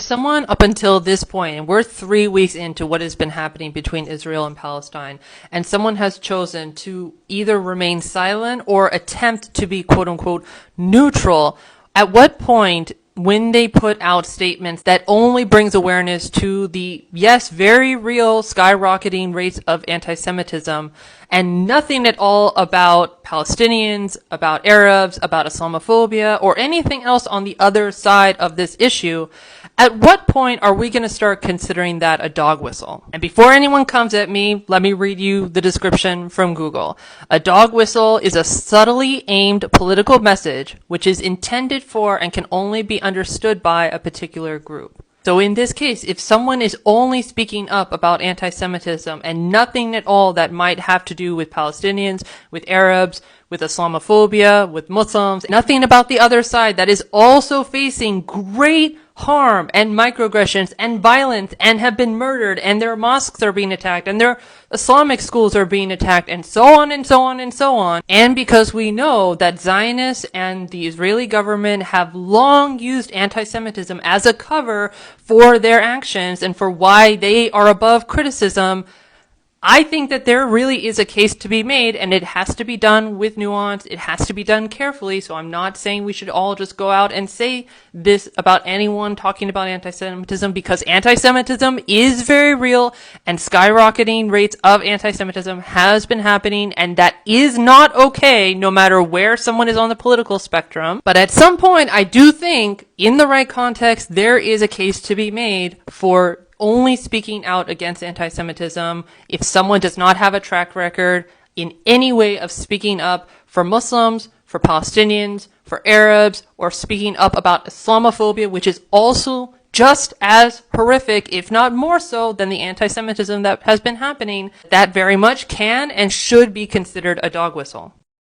someone up until this point, and we're 3 weeks into what has been happening between Israel and Palestine, and someone has chosen to either remain silent or attempt to be quote unquote neutral, at what point, when they put out statements that only brings awareness to the, yes, very real skyrocketing rates of anti-Semitism and nothing at all about Palestinians, about Arabs, about Islamophobia, or anything else on the other side of this issue, at what point are we going to start considering that a dog whistle? And before anyone comes at me, let me read you the description from Google. A dog whistle is a subtly aimed political message which is intended for and can only be understood by a particular group. So in this case, if someone is only speaking up about anti-Semitism and nothing at all that might have to do with Palestinians, with Arabs, with Islamophobia, with Muslims, nothing about the other side that is also facing great harm and microaggressions and violence and have been murdered and their mosques are being attacked and their Islamic schools are being attacked and so on and so on and so on. And because we know that Zionists and the Israeli government have long used anti-Semitism as a cover for their actions and for why they are above criticism, I think that there really is a case to be made, and it has to be done with nuance. It has to be done carefully. So I'm not saying we should all just go out and say this about anyone talking about anti-Semitism, because anti-Semitism is very real and skyrocketing rates of anti-Semitism has been happening, and that is not okay no matter where someone is on the political spectrum. But at some point, I do think in the right context, there is a case to be made for only speaking out against anti-Semitism if someone does not have a track record in any way of speaking up for Muslims, for Palestinians, for Arabs, or speaking up about Islamophobia, which is also just as horrific, if not more so, than the anti-Semitism that has been happening. That very much can and should be considered a dog whistle.